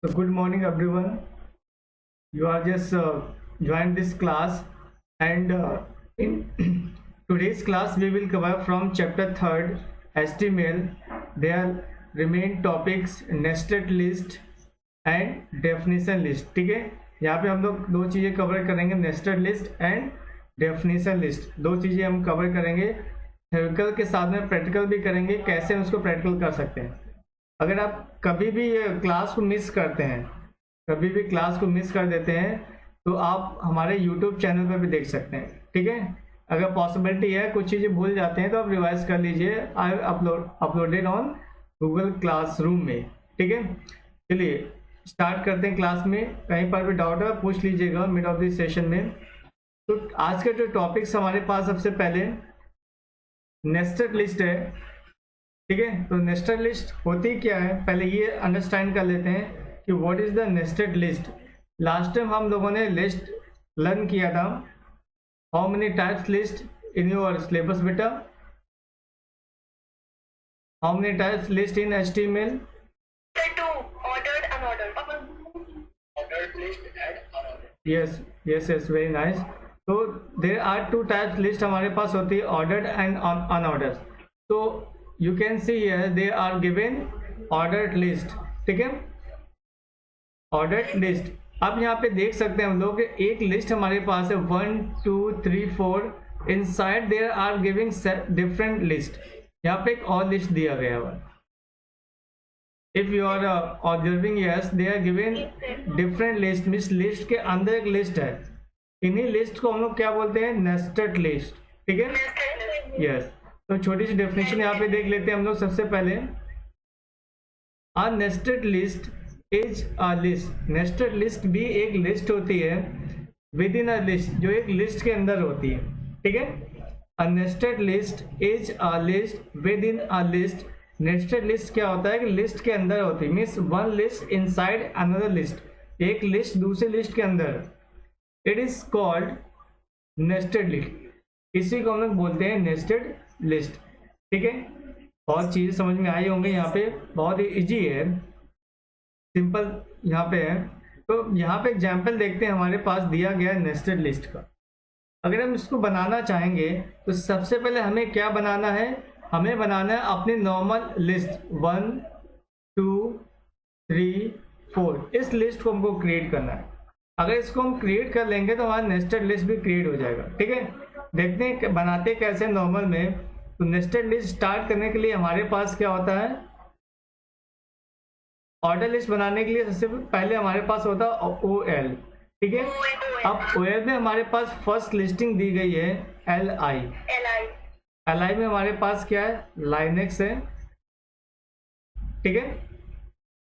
So good morning everyone. You are just joined this class and in today's class we will cover from chapter 3rd HTML. There remain topics nested list and definition list. ठीक है, यहाँ पे हम लोग दो चीज़ें cover करेंगे, nested list and definition list. दो चीज़ें हम कवर करेंगे, थ्योरिकल के साथ में प्रैक्टिकल भी करेंगे, कैसे हम उसको प्रैक्टिकल कर सकते हैं. अगर आप कभी भी क्लास को मिस करते हैं, कभी भी क्लास को मिस कर देते हैं, तो आप हमारे YouTube चैनल पर भी देख सकते हैं. ठीक है, अगर पॉसिबिलिटी है कुछ चीज़ें भूल जाते हैं तो आप रिवाइज कर लीजिए. I uploaded on Google classroom में. ठीक है, चलिए स्टार्ट करते हैं क्लास में. कहीं पर भी डाउट है पूछ लीजिएगा मिड ऑफ दिस सेशन में. तो आज के जो टॉपिक्स हमारे पास, सबसे पहले नेस्टेड लिस्ट है. ठीक है, तो नेस्टेड लिस्ट होती क्या है, पहले ये अंडरस्टैंड कर लेते हैं कि what is the nested list. Last time हम लोगों ने लिस्ट लर्न किया था. How many types list in your syllabus बेटा? How many types list in HTML? yes, very nice. तो there are two types list हमारे पास होती है, ordered and unordered. So you can see here they are given ordered list. ठीक है, ordered list. अब यहाँ पे देख सकते हैं हम लोग एक लिस्ट हमारे पास है 1 2 3 4. Inside there are giving different list. यहाँ पे एक और लिस्ट दिया गया है. If you are observing, yes they are given different list. मिस लिस्ट के अंदर एक लिस्ट है. इन्हीं लिस्ट को हम लोग क्या बोलते हैं? Nested list. ठीक है, यस. तो छोटी सी डेफिनेशन यहाँ पे देख लेते हैं हम लोग. सबसे पहले a nested list is a list. Nested list भी एक लिस्ट होती है विद इन अ लिस्ट, जो एक लिस्ट के अंदर होती है. ठीक है, a nested list is a list within a list. Nested list क्या होता है कि लिस्ट के अंदर होती है, means one list inside another list. एक लिस्ट दूसरी लिस्ट के अंदर. It is called nested list. इसी को हम लोग बोलते हैं नेस्टेड लिस्ट. ठीक है, बहुत चीजें समझ में आई होंगी. यहाँ पे बहुत ही इजी है, सिंपल यहाँ पे है. तो यहाँ पे एग्जाम्पल देखते हैं, हमारे पास दिया गया है नेस्टेड लिस्ट का. अगर हम इसको बनाना चाहेंगे तो सबसे पहले हमें क्या बनाना है? हमें बनाना है अपनी नॉर्मल लिस्ट 1 2 3 4. इस लिस्ट को हमको क्रिएट करना है. अगर इसको हम क्रिएट कर लेंगे तो हमारा नेस्टेड लिस्ट भी क्रिएट हो जाएगा. ठीक है, देखते हैं बनाते कैसे नॉर्मल में. तो नेस्टेड लिस्ट स्टार्ट करने के लिए हमारे पास क्या होता है? ऑर्डर लिस्ट बनाने के लिए सबसे पहले हमारे पास होता है OL. ठीक है, अब OL में हमारे पास फर्स्ट लिस्टिंग दी गई है LI. LI में हमारे पास क्या है? लाइनेक्स है. ठीक है,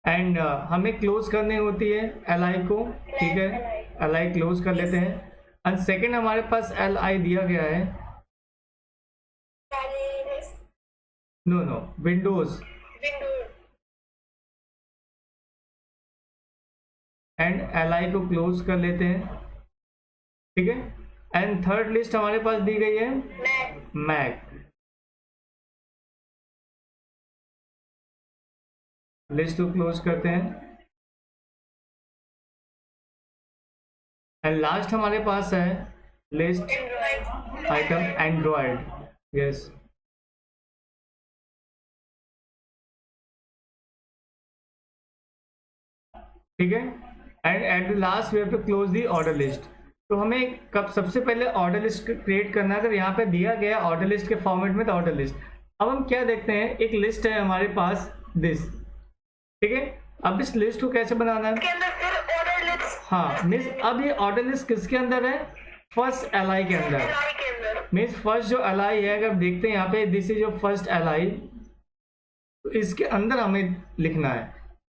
एंड हमें क्लोज करनी होती है LI को. ठीक है, LI क्लोज कर लेते हैं. एंड सेकेंड हमारे पास LI दिया गया है, नो विंडोज. एंड LI को क्लोज कर लेते हैं. ठीक है, एंड थर्ड लिस्ट हमारे पास दी गई है मैक. लिस्ट को क्लोज करते हैं. एंड लास्ट हमारे पास है लिस्ट आइटम एंड्रॉयड. यस, ठीक है, and at the last we have to close the order list. तो हमें कब सबसे पहले ऑर्डर लिस्ट क्रिएट करना है. तो यहाँ पे दिया गया ऑर्डर लिस्ट के फॉर्मेट में, तो ऑर्डर लिस्ट. अब हम क्या देखते हैं, एक लिस्ट है हमारे पास दिस. ठीक है, अब इस लिस्ट को कैसे बनाना है? हाँ, मिस अब ये ऑर्डर लिस्ट किसके अंदर है? फर्स्ट LI के अंदर. मीन्स फर्स्ट जो LI है, अगर देखते हैं यहाँ पे दिस इज जो फर्स्ट LI, तो इसके अंदर हमें लिखना है.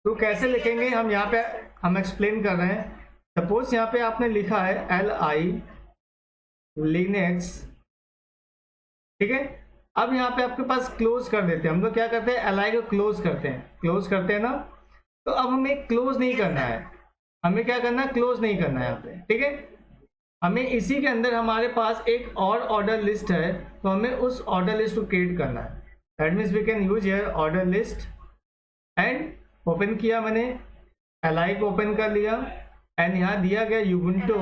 तो कैसे लिखेंगे हम? यहाँ पे हम एक्सप्लेन कर रहे हैं. सपोज यहाँ पे आपने लिखा है LI लिनक्स. ठीक है, अब यहाँ पे आपके पास क्लोज कर देते हैं. हम लोग क्या करते हैं? LI को क्लोज करते हैं ना. तो अब हमें क्लोज नहीं करना है. हमें क्या करना है? क्लोज नहीं करना है यहाँ पे. ठीक है, हमें इसी के अंदर हमारे पास एक और ऑर्डर लिस्ट है, तो हमें उस ऑर्डर लिस्ट को क्रिएट करना है. That means we can use here order list. And open किया मैंने, li को ओपन कर लिया एंड यहाँ दिया गया ubuntu,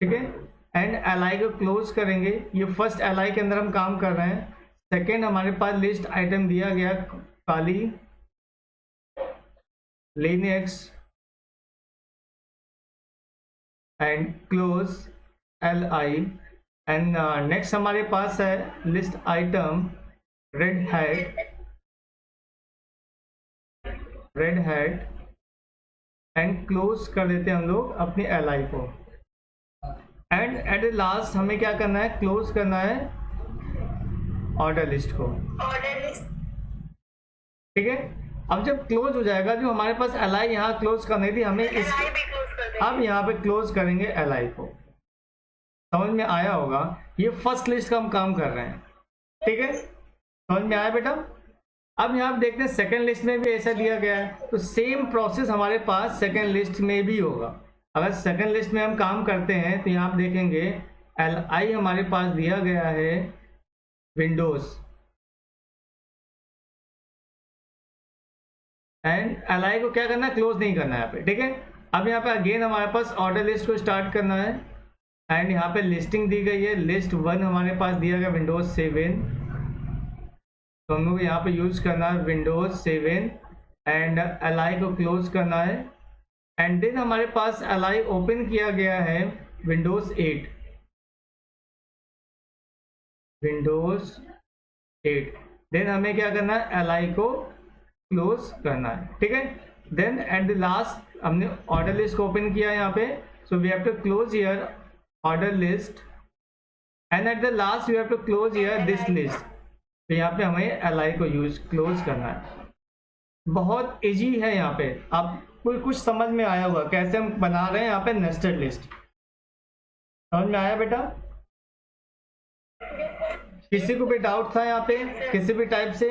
ठीक है, एंड li को क्लोज करेंगे। ये फर्स्ट li के अंदर हम काम कर रहे हैं। सेकेंड हमारे पास लिस्ट आइटम दिया गया Kali Linux and close li and next हमारे पास है list item Red Hat and close कर देते हैं हम लोग अपनी li को। एंड एट द लास्ट हमें क्या करना है, क्लोज करना है ऑर्डर लिस्ट को, ठीक है। अब जब क्लोज हो जाएगा, जो हमारे पास li यहाँ क्लोज करनी थी, हमें इस अब यहाँ पे क्लोज करेंगे li को। समझ में आया होगा, ये फर्स्ट लिस्ट का हम काम कर रहे हैं, ठीक है, समझ में आया बेटा। अब यहाँ पे देखते हैं सेकंड लिस्ट में भी ऐसा दिया गया है, तो सेम प्रोसेस हमारे पास सेकंड लिस्ट में भी होगा। अगर सेकंड लिस्ट में हम काम करते हैं तो यहाँ पे देखेंगे li हमारे पास दिया गया है विंडोज एंड li को क्या करना है, क्लोज नहीं करना है यहाँ पे, ठीक है। अब यहाँ पे अगेन हमारे पास ऑर्डर लिस्ट को स्टार्ट करना है एंड यहाँ पे लिस्टिंग दी गई है। लिस्ट 1 हमारे पास दिया गया विंडोज 7, तो हम लोग यहाँ पे यूज करना है विंडोज 7 एंड li को क्लोज करना है एंड देन हमारे पास li ओपन किया गया है विंडोज 8, देन हमें क्या करना है, li को क्लोज करना है, ठीक है। देन एट द लास्ट हमने ऑर्डर लिस्ट को ओपन किया है यहाँ पे, so we have to close here order list and at the last we have to close here this list. तो यहाँ पे हमें li को यूज क्लोज करना है। बहुत इजी है, यहाँ पे आपको कुछ समझ में आया होगा कैसे हम बना रहे हैं यहाँ पे नेस्टेड लिस्ट। समझ में आया बेटा? किसी को भी डाउट था यहाँ पे किसी भी टाइप से?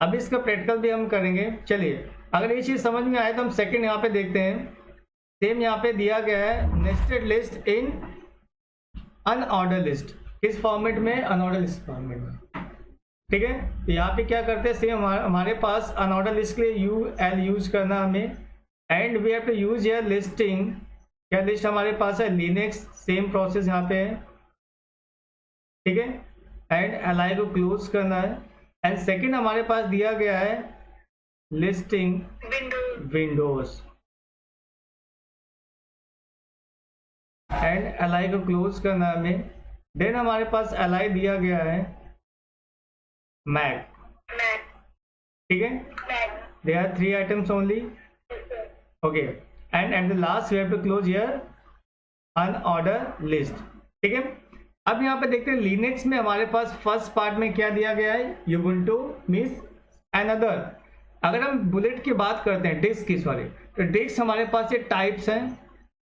अभी इसका प्रैक्टिकल भी हम करेंगे। चलिए, अगर ये चीज समझ में आए तो हम सेकंड यहाँ पे देखते हैं। सेम यहाँ पे दिया गया है नेस्टेड लिस्ट इन अनऑर्डर लिस्ट। किस फॉर्मेट में? अनऑर्डर लिस्ट फॉर्मेट में, ठीक है। तो यहाँ पे क्या करते हैं, सेम हमारे पास अनऑर्डर लिस्ट के लिए UL यूज करना हमें and we have to use here listing. क्या लिस्ट हमारे पास है? लिनक्स। सेम प्रोसेस यहाँ पे है, ठीक है। एंड li को क्लोज करना है एंड सेकंड हमारे पास दिया गया है लिस्टिंग विंडोज एंड li को क्लोज करना है हमें। देन हमारे पास li दिया गया है मैक, ठीक है। There are 3 items only, okay. And at the last we have to close here unorder list, ठीक है। अब यहाँ पे देखते हैं लिनक्स में हमारे पास फर्स्ट पार्ट में क्या दिया गया है, यूबुंटू मीन्स अनदर। अगर हम बुलेट की बात करते हैं डिस्क की, सॉरी, तो डिस्क हमारे पास ये टाइप्स हैं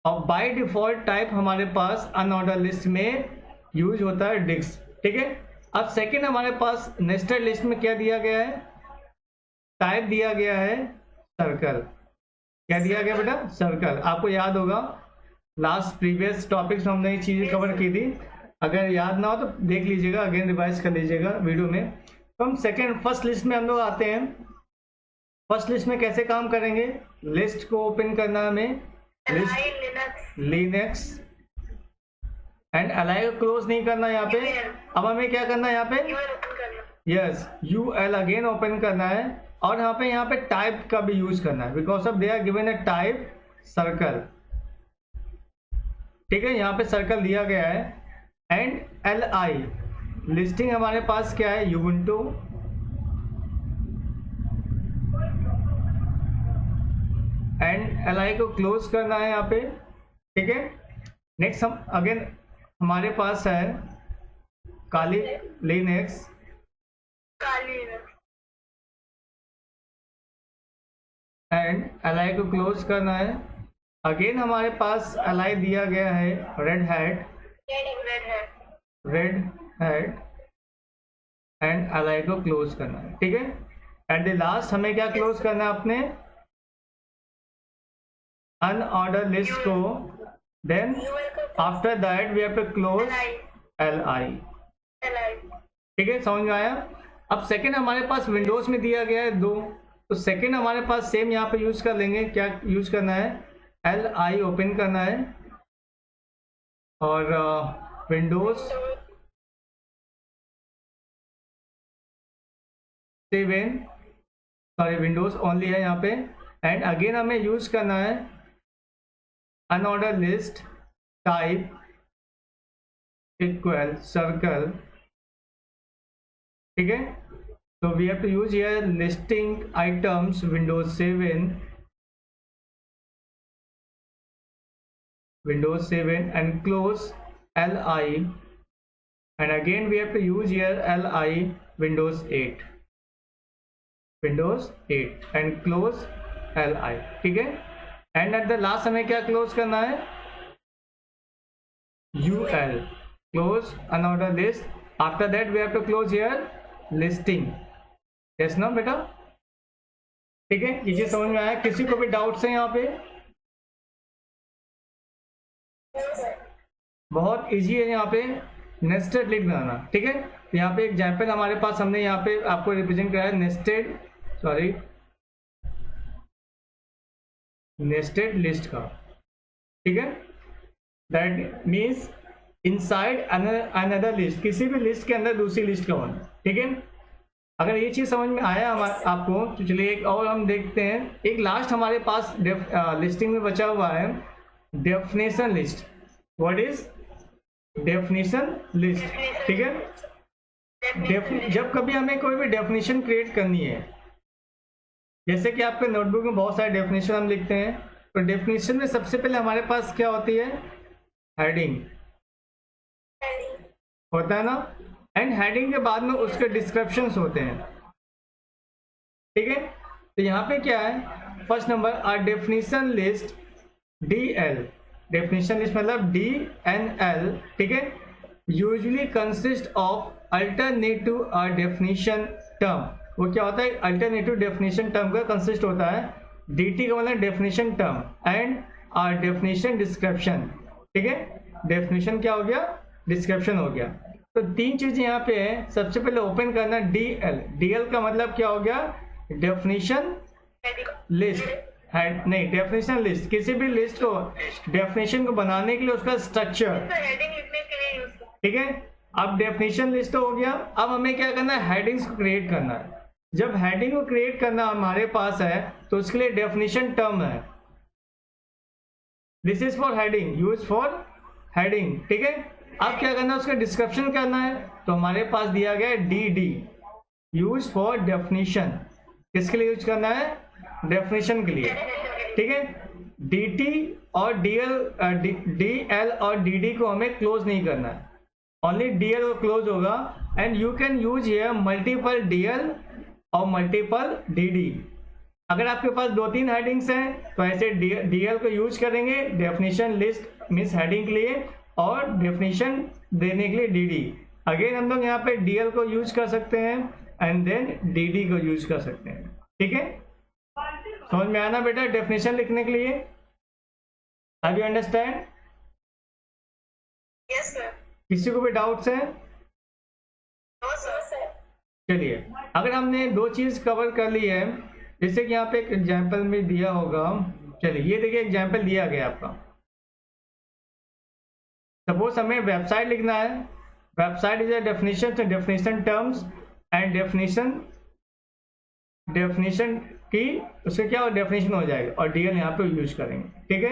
और बाय डिफॉल्ट टाइप हमारे पास अनऑर्डर लिस्ट में यूज होता है डिस्क, ठीक है। अब सेकंड हमारे पास नेस्टेड लिस्ट में क्या दिया गया है, टाइप दिया गया है सर्कल। क्या दिया गया बेटा? सर्कल। आपको याद होगा लास्ट प्रीवियस टॉपिक्स में हमने ये चीजें कवर की थी। अगर याद ना हो तो देख लीजिएगा, अगेन रिवाइज कर लीजिएगा वीडियो में। तो हम फर्स्ट लिस्ट में हम लोग आते हैं। फर्स्ट लिस्ट में कैसे काम करेंगे, लिस्ट को ओपन करना हमें, लिस्ट लिनक्स एंड li को क्लोज नहीं करना यहाँ पे। अब हमें क्या करना है यहाँ पे, यस UL अगेन ओपन करना है और यहाँ पे टाइप का भी यूज करना है because of they are given a type circle, ठीक है। यहाँ पे सर्कल दिया गया है एंड li लिस्टिंग हमारे पास क्या है, यूबुंटू एंड li को क्लोज करना है यहाँ पे, ठीक है। नेक्स्ट हम अगेन हमारे पास है काली लिनक्स एंड li को क्लोज करना है। अगेन हमारे पास li दिया गया है रेड हैट एंड li को क्लोज करना है, ठीक है। एट द लास्ट हमें क्या क्लोज करना है, अपने अनऑर्डर लिस्ट को। Then after that we have to close li, ठीक है। समझ में आया? अब सेकंड हमारे पास विंडोज में दिया गया है 2, तो सेकंड हमारे पास सेम यहाँ पे यूज कर लेंगे। क्या यूज करना है? LI ओपन करना है और विंडोज 7, सॉरी विंडोज ओनली है यहाँ पे, एंड अगेन हमें यूज करना है unorder list type equal circle, ठीक है। तो we have to use here listing items Windows 7 and close LI, and again we have to use here LI Windows 8 and close LI, ठीक है। And at the last हमें क्या close करना है? UL, close unorder list. After that we have to close here listing. yes ना बेटा, ठीक है। ये चीज समझ में आया? किसी को भी डाउट्स है यहाँ पे? बहुत इजी है यहाँ पे नेस्टेड लिस्ट बनाना, ठीक है। यहाँ पे एग्जाम्पल हमारे पास हमने यहाँ पे आपको रिप्रेजेंट कराया नेस्टेड लिस्ट का, ठीक है। That means inside another list, किसी भी लिस्ट के अंदर दूसरी लिस्ट का होना, ठीक है। अगर ये चीज समझ में आया आपको तो चलिए एक और हम देखते हैं। एक लास्ट हमारे पास लिस्टिंग में बचा हुआ है definition list. What is definition list, ठीक है। जब कभी हमें कोई भी डेफिनेशन क्रिएट करनी है, जैसे कि आपके नोटबुक में बहुत सारे डेफिनेशन हम लिखते हैं, तो डेफिनेशन में सबसे पहले हमारे पास क्या होती है? हेडिंग होता है ना, एंड हेडिंग के बाद में उसके डिस्क्रिप्शंस होते हैं, ठीक है। तो यहाँ पे क्या है? First number a definition list DL, definition list मतलब DNL, ठीक है। Usually consist of alternative a definition term. वो क्या होता है? अल्टरनेटिव डेफिनेशन टर्म का कंसिस्ट होता है। DT का मतलब definition term and a definition description, ठीक है। डेफिनेशन क्या हो गया? डिस्क्रिप्शन हो गया। तो 3 चीजें यहाँ पे है। सबसे पहले ओपन करना DL का मतलब क्या हो गया? डेफिनेशन लिस्ट, नहीं डेफिनेशन लिस्ट। किसी भी लिस्ट को डेफिनेशन को बनाने के लिए उसका स्ट्रक्चर, ठीक है। अब डेफिनेशन लिस्ट हो गया। अब हमें क्या करना है? हेडिंग्स को क्रिएट करना है। जब हेडिंग को क्रिएट करना हमारे पास है तो उसके लिए डेफिनेशन टर्म है, this is for heading, use for heading, ठीक है। अब क्या करना है? उसका डिस्क्रिप्शन करना है। तो हमारे पास दिया गया है DD, यूज फॉर डेफिनेशन। किसके लिए यूज करना है? डेफिनेशन के लिए, ठीक है। DT और DL और DD को हमें क्लोज नहीं करना है, ओनली DL को क्लोज होगा। And you can use here multiple DL और मल्टीपल DD। अगर आपके पास 2-3 हेडिंग्स हैं तो ऐसे DL को यूज करेंगे डेफिनेशन लिस्ट मीन्स हेडिंग के लिए, और डेफिनेशन देने के लिए DD। अगेन हम लोग यहाँ पे DL को यूज कर सकते हैं एंड देन DD को यूज कर सकते हैं, ठीक है। समझ में आना बेटा डेफिनेशन लिखने के लिए? Have you understand? Yes sir. किसी को भी डाउट्स है? No sir. चलिए, अगर हमने 2 चीज कवर कर ली है, जैसे कि यहाँ पे एक एग्जाम्पल में दिया होगा। चलिए ये देखिए एग्जाम्पल दिया गया आपका। सपोज हमें वेबसाइट लिखना है। Website is a definition, definition terms and definition की उससे क्या डेफिनेशन हो जाएगा और DL यहाँ पे यूज करेंगे, ठीक है।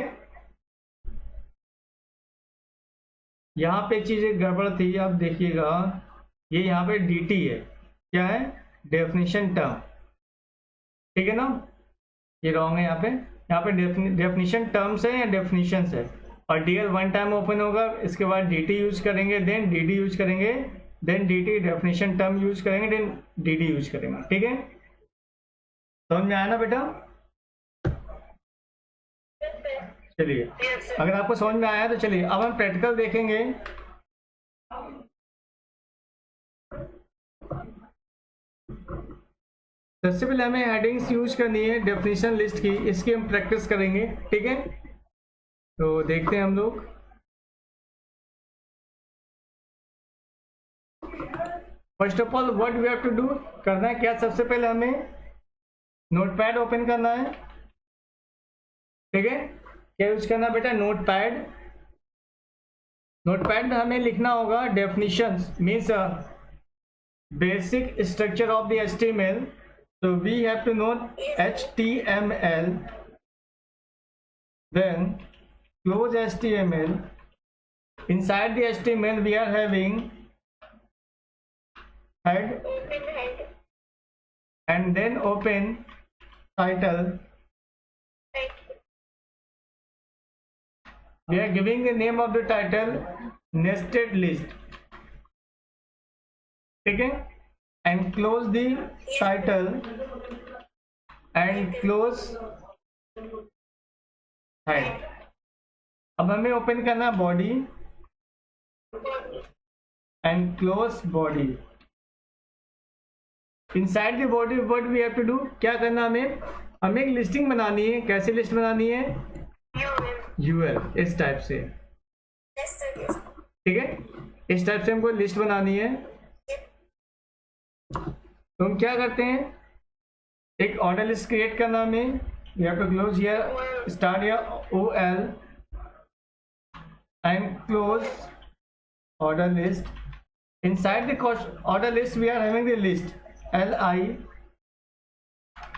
यहाँ पे चीज गड़बड़ थी, आप देखिएगा ये यहाँ पे DT है, क्या है? डेफिनेशन टर्म, ठीक है ना। ये रॉन्ग है यहाँ पे डेफिनेशन टर्म्स है या डेफिनेशंस है, और DL 1 टाइम ओपन होगा, इसके बाद DT यूज करेंगे, देन DD यूज करेंगे, then DT definition term use करेंगे, देन DD यूज करेंगे, ठीक है। समझ में आया ना बेटा? चलिए, अगर आपको समझ में आया तो चलिए अब हम प्रैक्टिकल देखेंगे। सबसे पहले हमें हेडिंग्स यूज करनी है डेफिनेशन लिस्ट की, इसकी हम प्रैक्टिस करेंगे, ठीक है। तो देखते हैं हम लोग। First of all what we have to do, करना है क्या, सबसे पहले हमें नोटपैड ओपन करना है, ठीक है। क्या यूज करना बेटा, नोटपैड। नोटपैड में हमें लिखना होगा definitions means basic structure of the HTML। so we have to know HTML, then close HTML. Inside the HTML we are having head Open head. and then open title. Right. We are giving the name of the title nested list, ठीक है, and close the title and close head। अब हमें open करना है body Body. and close body। inside the body what we have to do, क्या करना हमें एक लिस्टिंग बनानी है। कैसी लिस्ट बनानी है, UL इस टाइप से, Nested list. ठीक है, इस टाइप से हमको लिस्ट बनानी है। तो हम क्या करते हैं, एक ऑर्डर लिस्ट क्रिएट करना हमें, we have to close here, start here OL and close order list। inside the order list we are having the list LI,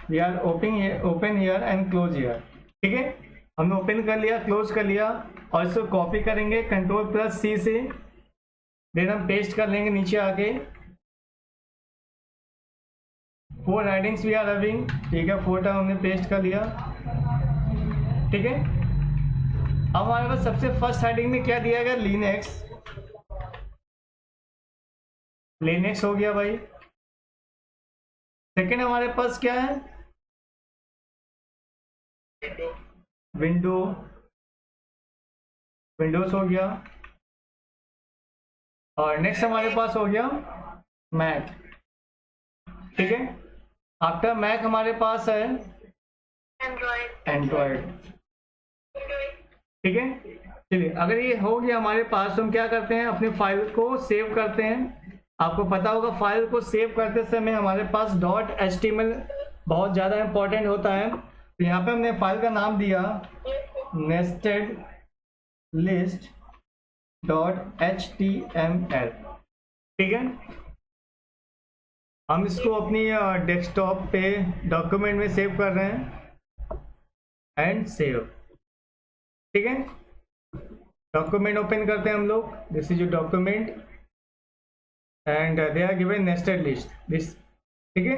we are open here and close here, ठीक है। हमने open कर लिया, close कर लिया, और इसको copy करेंगे Ctrl+C से, देन हम पेस्ट कर लेंगे नीचे आके। 4 हेडिंग्स वी आर हैविंग, ठीक है, 4 टाइम हमने पेस्ट कर लिया, ठीक है। अब हमारे पास सबसे फर्स्ट हेडिंग में क्या दिया गया, लिनक्स हो गया भाई। सेकेंड हमारे पास क्या है, विंडोज हो गया, और नेक्स्ट हमारे पास हो गया मैक, ठीक है। आफ्टर मैक हमारे पास है एंड्रॉयड, ठीक है। चलिए, अगर ये हो गया हमारे पास, तो हम क्या करते हैं, अपने फाइल को सेव करते हैं। आपको पता होगा फाइल को सेव करते समय हमारे पास .html बहुत ज़्यादा इंपॉर्टेंट होता है। तो यहाँ पे हमने फाइल का नाम दिया nested list .html, ठीक है। हम इसको अपनी डेस्कटॉप पे डॉक्यूमेंट में सेव कर रहे हैं, एंड सेव, ठीक है। डॉक्यूमेंट ओपन करते हैं हम लोग, this is your document and they are given nested list this, ठीक है।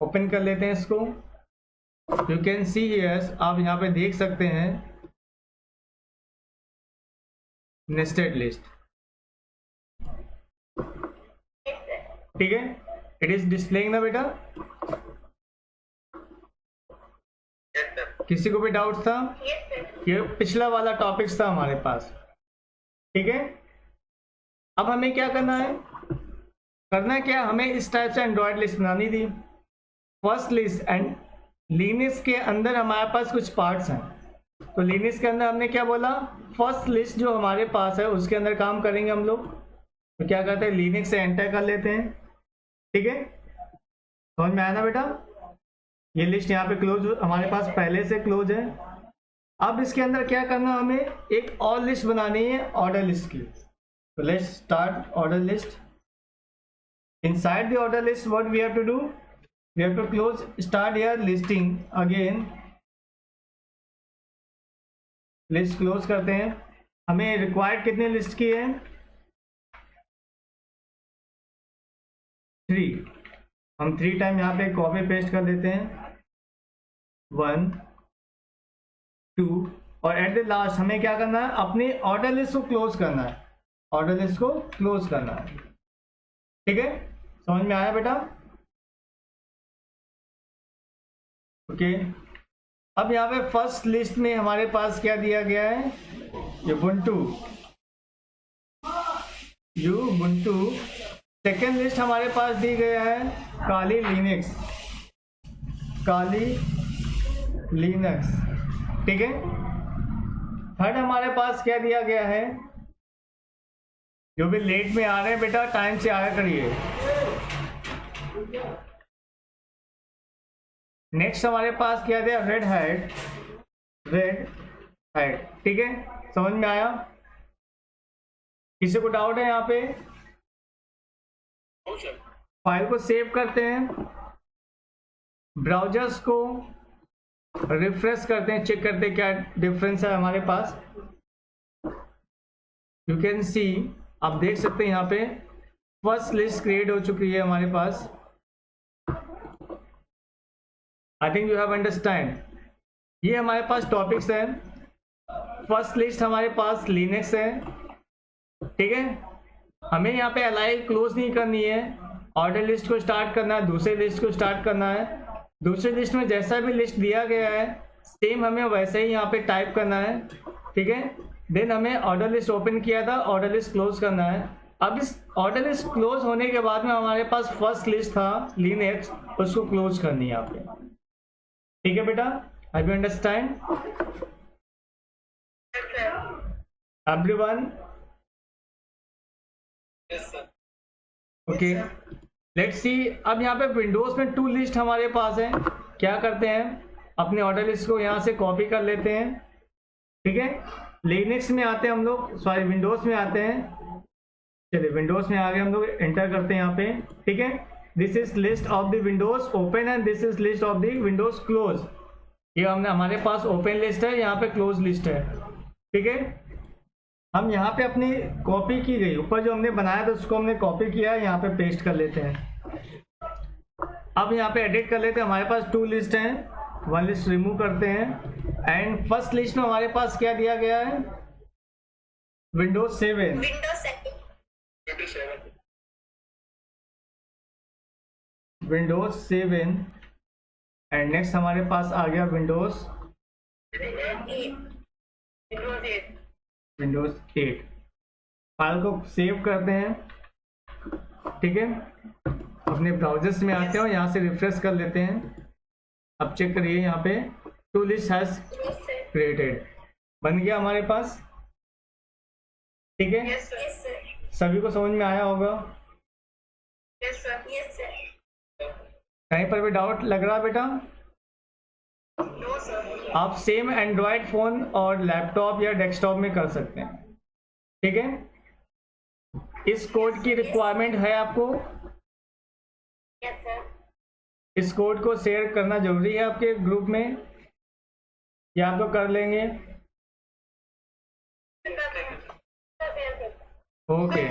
ओपन कर लेते हैं इसको, यू कैन सी हियर, आप यहाँ पे देख सकते हैं नेस्टेड लिस्ट, ठीक है। इट इज डिस्प्लेइंग ना बेटा, किसी को भी डाउट था, ये पिछला वाला टॉपिक्स था हमारे पास, ठीक है। अब हमें क्या करना है, हमें इस टाइप से एंड्रॉयड लिस्ट बनानी थी। फर्स्ट लिस्ट एंड लिनक्स के अंदर हमारे पास कुछ पार्ट्स हैं, तो लिनक्स के अंदर हमने क्या बोला, फर्स्ट लिस्ट जो हमारे पास है उसके अंदर काम करेंगे हम लोग। तो क्या करते हैं, लिनक्स से एंटर कर लेते हैं, ठीक है। समझ में आया ना बेटा, ये लिस्ट यहाँ पे क्लोज हमारे पास पहले से क्लोज है। अब इसके अंदर क्या करना, हमें एक और लिस्ट बनानी है ऑर्डर लिस्ट की। तो let's start order list. Inside the order list what we have to do, we have to close, start here listing again, list close करते हैं। हमें रिक्वायर्ड कितने लिस्ट की है, 3। हम 3 टाइम यहाँ पे कॉपी पेस्ट कर देते हैं, 1 2, और एट द लास्ट हमें क्या करना है, अपनी ऑर्डर लिस्ट को क्लोज करना है, ऑर्डर लिस्ट को क्लोज करना है, ठीक है। समझ में आया बेटा, ओके। अब यहाँ पे फर्स्ट लिस्ट में हमारे पास क्या दिया गया है, Ubuntu। सेकेंड लिस्ट हमारे पास दी गया है काली लिनक्स, ठीक है। थर्ड हमारे पास क्या दिया गया है, जो भी लेट में आ रहे हैं बेटा टाइम से आया करिए, नेक्स्ट हमारे पास क्या दिया, रेड हैट, रेड हैट, ठीक है, समझ में आया? किसी को डाउट है यहाँ पे? फाइल को सेव करते हैं, ब्राउजर्स को रिफ्रेश करते हैं, चेक करते हैं क्या डिफरेंस है हमारे पास। यू कैन सी, आप देख सकते हैं यहाँ पे फर्स्ट लिस्ट क्रिएट हो चुकी है हमारे पास। I think you have understand. ये हमारे पास टॉपिक्स है। फर्स्ट लिस्ट हमारे पास लिनक्स है, ठीक है। हमें यहाँ पे अलाइन क्लोज नहीं करनी है, ऑर्डर लिस्ट को स्टार्ट करना है, दूसरे लिस्ट को स्टार्ट करना है। दूसरे लिस्ट में जैसा भी लिस्ट दिया गया है सेम हमें वैसे ही यहाँ पे टाइप करना है, ठीक है। देन हमें ऑर्डर लिस्ट ओपन किया था, ऑर्डर लिस्ट क्लोज करना है। अब इस ऑर्डर लिस्ट क्लोज होने के बाद में हमारे पास फर्स्ट लिस्ट था लिनक्स, उसको क्लोज करनी है यहाँ पे, ठीक है बेटा? I you understand everyone? Okay, let's see. अब यहाँ पे विंडोज में 2 लिस्ट हमारे पास है। क्या करते हैं, अपने ऑर्डर लिस्ट को यहाँ से कॉपी कर लेते हैं, ठीक है। लिनक्स में आते हैं हम लोग, सॉरी विंडोज में आते हैं। चलिए विंडोज में आ गए हम लोग, एंटर करते हैं यहाँ पे, ठीक है। This is list of the Windows open and this is list of the Windows close. ये हमने, हमारे पास ओपन लिस्ट है, यहाँ पे क्लोज लिस्ट है, ठीक है। हम यहाँ पे अपनी कॉपी की गई, ऊपर जो हमने बनाया था उसको हमने कॉपी किया है, यहाँ पे पेस्ट कर लेते हैं। अब यहाँ पे एडिट कर लेते हैं। हमारे पास 2 लिस्ट हैं, 1 लिस्ट रिमूव करते हैं एंड फर्स्ट लिस्ट में हमारे पास क्या दिया गया है, विंडोज 7। विंडोज 7 एंड नेक्स्ट हमारे पास आ गया विंडोज 8। फाइल को सेव करते हैं, ठीक है। अपने ब्राउजर्स में आते हैं और यहाँ से रिफ्रेश कर लेते हैं। अब चेक करिए, यहाँ पे 2 लिस्ट हैज क्रिएटेड, बन गया हमारे पास, ठीक है। सभी को समझ में आया होगा? कहीं पर भी डाउट लग रहा बेटा? आप सेम एंड्रॉयड फोन और लैपटॉप या डेस्कटॉप में कर सकते हैं, ठीक है। इस कोड की रिक्वायरमेंट है आपको, इस कोड को शेयर करना जरूरी है आपके ग्रुप में, या आप तो कर लेंगे? ओके,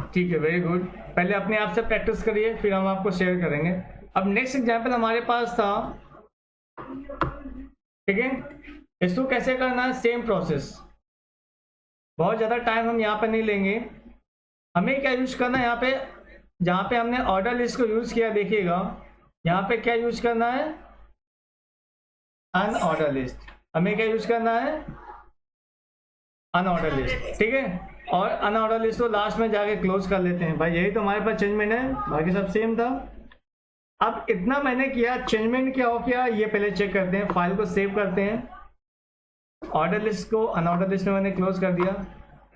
ठीक है, वेरी गुड। पहले अपने आप से प्रैक्टिस करिए, फिर हम आपको शेयर करेंगे। अब नेक्स्ट एग्जाम्पल हमारे पास था, ठीक है। इसको कैसे करना है, सेम प्रोसेस। बहुत ज़्यादा टाइम हम यहाँ पर नहीं लेंगे। हमें क्या यूज करना है, यहाँ पे जहाँ पे हमने ऑर्डर लिस्ट को यूज किया, देखिएगा यहाँ पे क्या यूज करना है, अनऑर्डर लिस्ट। हमें क्या यूज करना है, अनऑर्डर लिस्ट, ठीक है। और अनऑर्डर लिस्ट को लास्ट में जाके क्लोज कर लेते हैं। भाई यही तो हमारे पास चेंजमेंट है, बाकी सब सेम था। अब इतना मैंने किया, चेंजमेंट क्या हो गया ये पहले चेक करते हैं। फाइल को सेव करते हैं, ऑर्डर लिस्ट को अनऑर्डर लिस्ट में मैंने क्लोज कर दिया।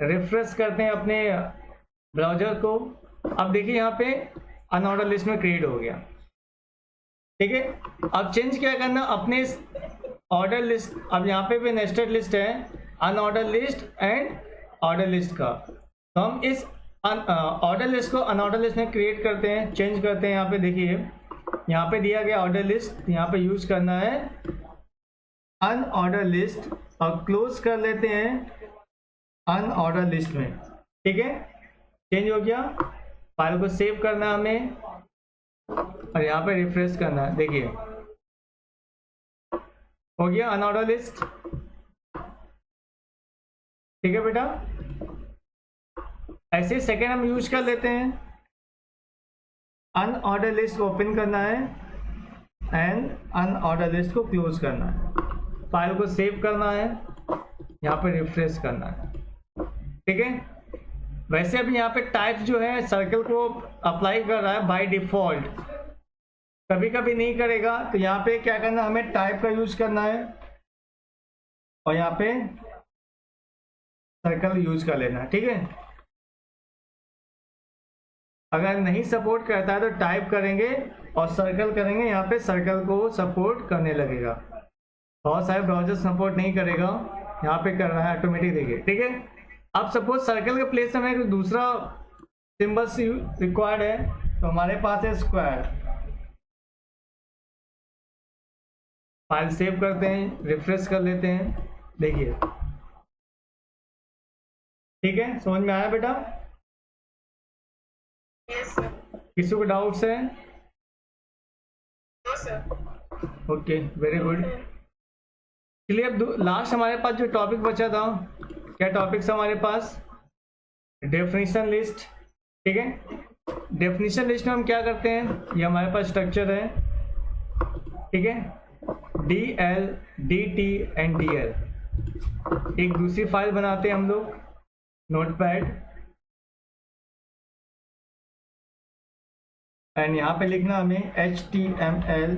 रिफ्रेश करते हैं अपने ब्राउजर को। अब देखिए यहाँ पे अनऑर्डर लिस्ट में क्रिएट हो गया, ठीक है। अब चेंज क्या करना, अपने ऑर्डर लिस्ट, अब यहाँ पे भी नेस्टेड लिस्ट है, unorder list and order list का। तो हम इस ऑर्डर लिस्ट को अनऑर्डर लिस्ट में क्रिएट करते हैं, चेंज करते हैं। यहाँ पे देखिए, यहाँ पे दिया गया ऑर्डर लिस्ट, यहाँ पे यूज करना है अनऑर्डर लिस्ट और क्लोज कर लेते हैं अनऑर्डर लिस्ट में, ठीक है। चेंज हो गया। फाइल को सेव करना है हमें और यहाँ पे रिफ्रेश करना है। देखिए हो गया अनऑर्डर लिस्ट, ठीक है बेटा। ऐसे सेकेंड हम यूज कर लेते हैं, अनऑर्डर लिस्ट को ओपन करना है एंड अनऑर्डर लिस्ट को क्लोज करना है। फाइल को सेव करना है, यहाँ पे रिफ्रेश करना है, ठीक है। वैसे अभी यहाँ पे टाइप जो है सर्कल को अप्लाई कर रहा है बाय डिफॉल्ट, कभी कभी नहीं करेगा। तो यहाँ पे क्या करना, हमें टाइप का यूज करना है और यहाँ पे सर्कल यूज कर लेना है, ठीक है। अगर नहीं सपोर्ट करता है तो टाइप करेंगे और सर्कल करेंगे, यहाँ पे सर्कल को सपोर्ट करने लगेगा। बहुत सारे ब्राउजर सपोर्ट नहीं करेगा, यहाँ पे कर रहा है ऑटोमेटिक, देखिए ठीक है। अब सपोज सर्कल के प्लेस में कोई दूसरा सिंबल रिक्वायर्ड है तो हमारे पास है स्क्वायर। फाइल सेव करते हैं, रिफ्रेश कर लेते हैं, देखिए ठीक है। समझ में आया बेटा? Yes, sir. किसी को डाउट्स है? No, sir. Okay, very good. चलिए अब लास्ट हमारे पास जो टॉपिक बचा था, क्या टॉपिक्स हमारे पास? डेफिनेशन लिस्ट, ठीक है। डेफिनेशन लिस्ट में हम क्या करते हैं, ये हमारे पास स्ट्रक्चर है, ठीक है। DL, DT एंड DL एक दूसरी फाइल बनाते हैं हम लोग, नोटपैड, एंड यहाँ पे लिखना हमें HTML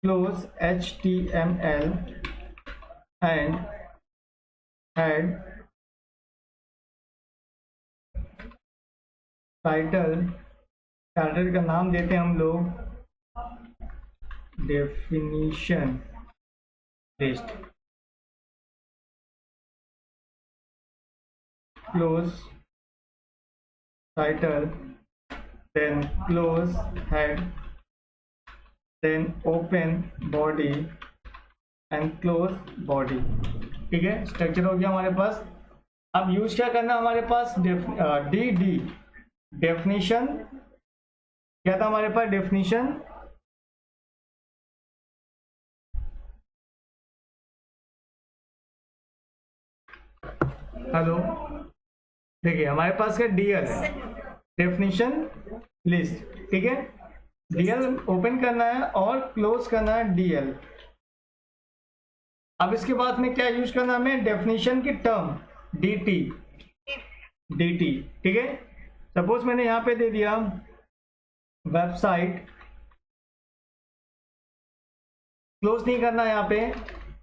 close HTML and head title का नाम देते हैं हम लोग definition list, close title, then close head, then open body and close body, ठीक है। स्ट्रक्चर हो गया हमारे पास। अब यूज क्या करना हमारे पास, DD डेफिनेशन, क्या था हमारे पास डेफिनेशन, हेलो, देखिए हमारे पास क्या DL है, डेफिनेशन लिस्ट, ठीक है। DL ओपन करना है और क्लोज करना है DL। अब इसके बाद में क्या यूज करना है हमें, डेफिनेशन की टर्म DT, ठीक है। सपोज मैंने यहां पे दे दिया वेबसाइट, क्लोज नहीं करना है यहाँ पे।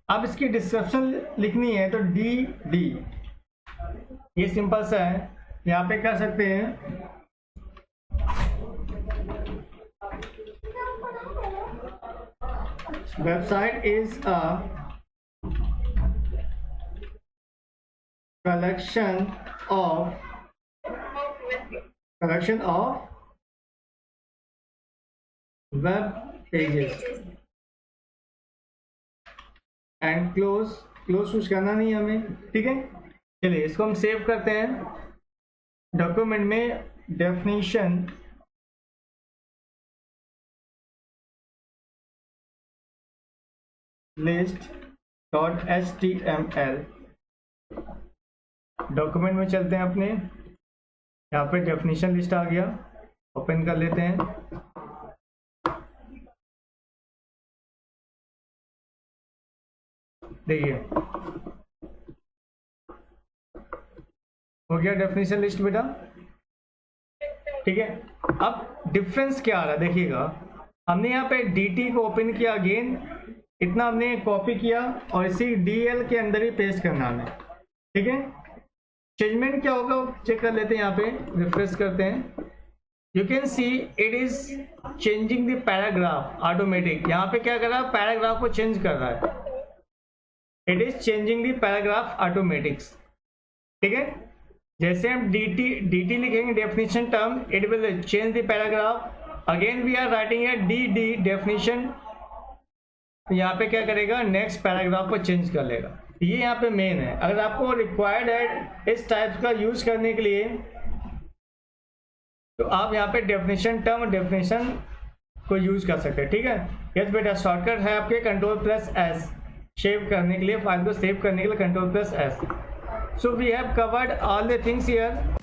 अब इसकी डिस्क्रिप्शन लिखनी है तो DD, ये सिंपल सा है, यहाँ पे कर सकते हैं website is a collection of web pages and close कुछ करना नहीं हमें, ठीक है। चलिए इसको हम सेव करते हैं डॉक्यूमेंट में, डेफिनेशन list.html, डॉक्यूमेंट में चलते हैं अपने, यहाँ पे डेफिनेशन लिस्ट आ गया, ओपन कर लेते हैं। देखिए हो गया डेफिनेशन लिस्ट बेटा, ठीक है। अब डिफरेंस क्या आ रहा है देखिएगा, हमने यहाँ पे DT को ओपन किया, अगेन इतना हमने कॉपी किया और इसी DL के अंदर ही पेस्ट करना हमें, ठीक है। चेंजमेंट क्या होगा चेक कर लेते हैं, यहाँ पे रिफ्रेश करते हैं। You can see it is changing the paragraph automatic, यहाँ पे क्या कर रहा है, पैराग्राफ को चेंज कर रहा है, it is changing the paragraph automatics, ठीक है। जैसे हम DT लिखेंगे definition term, it will change the paragraph, again we are writing a DD definition, यहाँ पे क्या करेगा, नेक्स्ट पैराग्राफ को चेंज कर लेगा। ये यहाँ पे मेन है। अगर आपको रिक्वायर्ड है इस टाइप का यूज करने के लिए तो आप यहाँ पे डेफिनेशन टर्म, डेफिनेशन को यूज कर सकते हैं, ठीक है। यस बेटा, शॉर्टकट है आपके Ctrl+S, सेव करने के लिए, फाइल को सेव करने के लिए Ctrl+S। So we have covered all the things here.